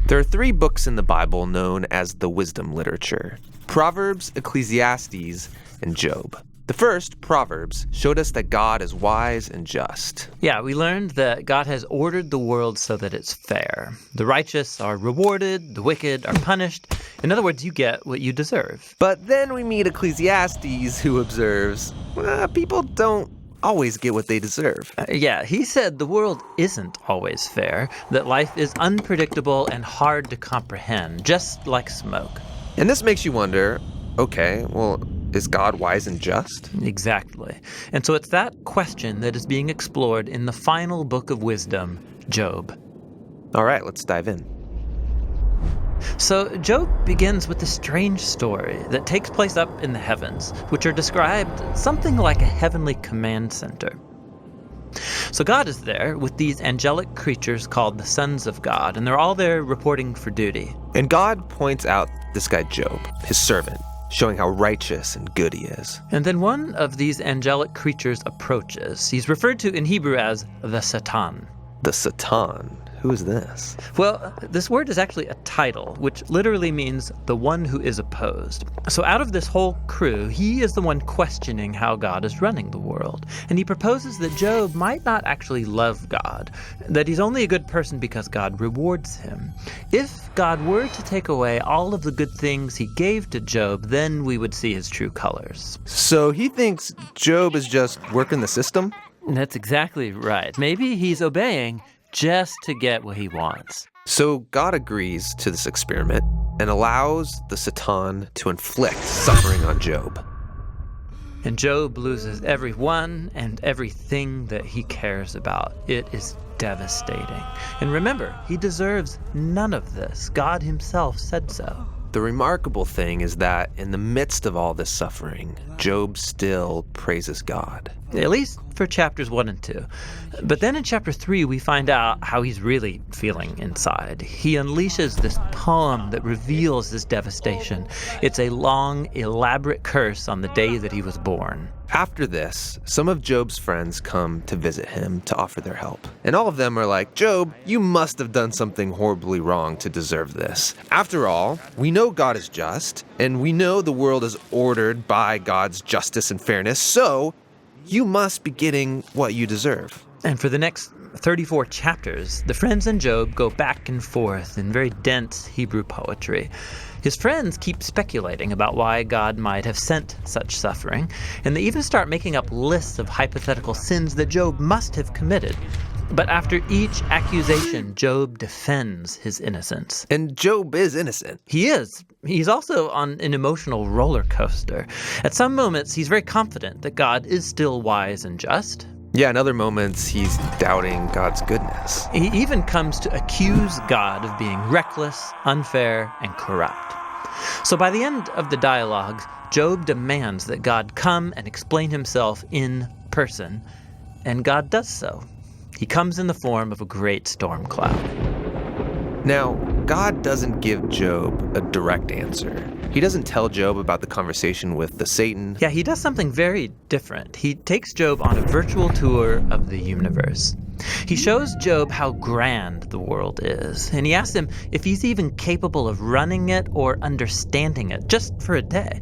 There are 3 books in the Bible known as the wisdom literature: Proverbs, Ecclesiastes, and Job. The first, Proverbs, showed us that God is wise and just. Yeah, we learned that God has ordered the world so that it's fair. The righteous are rewarded, the wicked are punished. In other words, you get what you deserve. But then we meet Ecclesiastes, who observes, people don't always get what they deserve. He said the world isn't always fair, that life is unpredictable and hard to comprehend, just like smoke. And this makes you wonder, okay, well, is God wise and just? Exactly. And so it's that question that is being explored in the final book of wisdom, Job. All right, let's dive in. So Job begins with a strange story that takes place up in the heavens, which are described something like a heavenly command center. So God is there with these angelic creatures called the sons of God, and they're all there reporting for duty. And God points out this guy Job, his servant, showing how righteous and good he is. And then one of these angelic creatures approaches. He's referred to in Hebrew as the Satan. The Satan? Who is this? Well, this word is actually a title, which literally means the one who is opposed. So out of this whole crew, he is the one questioning how God is running the world. And he proposes that Job might not actually love God, that he's only a good person because God rewards him. If God were to take away all of the good things he gave to Job, then we would see his true colors. So he thinks Job is just working the system? That's exactly right. Maybe he's obeying just to get what he wants. So God agrees to this experiment and allows the Satan to inflict suffering on Job. And Job loses everyone and everything that he cares about. It is devastating. And remember, he deserves none of this. God himself said so. The remarkable thing is that in the midst of all this suffering, Job still praises God. At least for chapters 1 and 2. But then in chapter 3, we find out how he's really feeling inside. He unleashes this poem that reveals this devastation. It's a long, elaborate curse on the day that he was born. After this, some of Job's friends come to visit him to offer their help. And all of them are like, Job, you must have done something horribly wrong to deserve this. After all, we know God is just, and we know the world is ordered by God's justice and fairness, so you must be getting what you deserve. And for the next 34 chapters, the friends and Job go back and forth in very dense Hebrew poetry. His friends keep speculating about why God might have sent such suffering, and they even start making up lists of hypothetical sins that Job must have committed. But after each accusation, Job defends his innocence. And Job is innocent. He is. He's also on an emotional roller coaster. At some moments, he's very confident that God is still wise and just. Yeah, in other moments, he's doubting God's goodness. He even comes to accuse God of being reckless, unfair, and corrupt. So by the end of the dialogue, Job demands that God come and explain himself in person, and God does so. He comes in the form of a great storm cloud. Now, God doesn't give Job a direct answer. He doesn't tell Job about the conversation with the Satan. Yeah, he does something very different. He takes Job on a virtual tour of the universe. He shows Job how grand the world is, and he asks him if he's even capable of running it or understanding it, just for a day.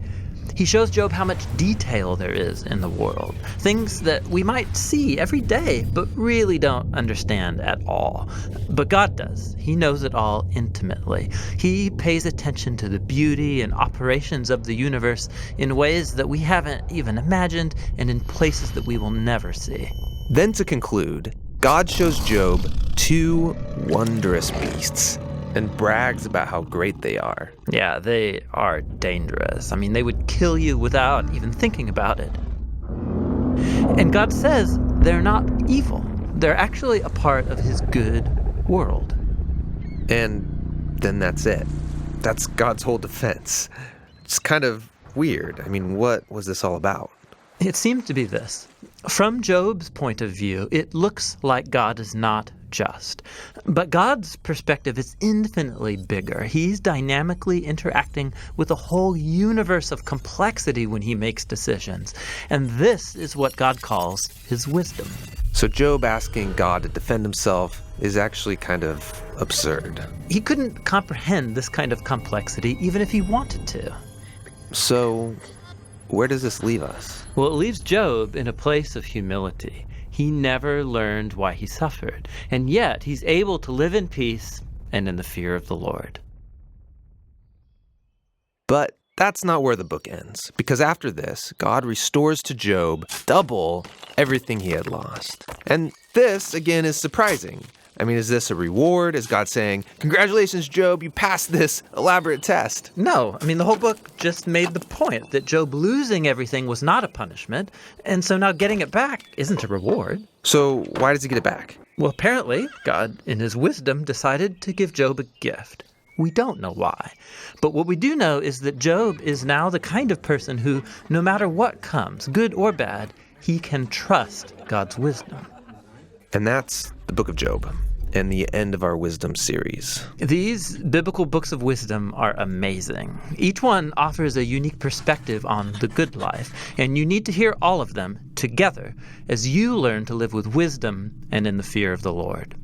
He shows Job how much detail there is in the world, things that we might see every day, but really don't understand at all. But God does. He knows it all intimately. He pays attention to the beauty and operations of the universe in ways that we haven't even imagined and in places that we will never see. Then to conclude, God shows Job 2 wondrous beasts and brags about how great they are. Yeah, they are dangerous. I mean, they would kill you without even thinking about it. And God says they're not evil. They're actually a part of his good world. And then that's it. That's God's whole defense. It's kind of weird. I mean, what was this all about? It seems to be this. From Job's point of view, it looks like God is not just. But God's perspective is infinitely bigger. He's dynamically interacting with a whole universe of complexity when he makes decisions. And this is what God calls his wisdom. So Job asking God to defend himself is actually kind of absurd. He couldn't comprehend this kind of complexity even if he wanted to. So where does this leave us? Well, it leaves Job in a place of humility. He never learned why he suffered, and yet he's able to live in peace and in the fear of the Lord. But that's not where the book ends, because after this, God restores to Job double everything he had lost. And this, again, is surprising. I mean, is this a reward? Is God saying, "Congratulations, Job, you passed this elaborate test"? No, I mean, the whole book just made the point that Job losing everything was not a punishment, and so now getting it back isn't a reward. So why does he get it back? Well, apparently, God, in his wisdom, decided to give Job a gift. We don't know why. But what we do know is that Job is now the kind of person who, no matter what comes, good or bad, he can trust God's wisdom. And that's the book of Job, and the end of our wisdom series. These biblical books of wisdom are amazing. Each one offers a unique perspective on the good life, and you need to hear all of them together as you learn to live with wisdom and in the fear of the Lord.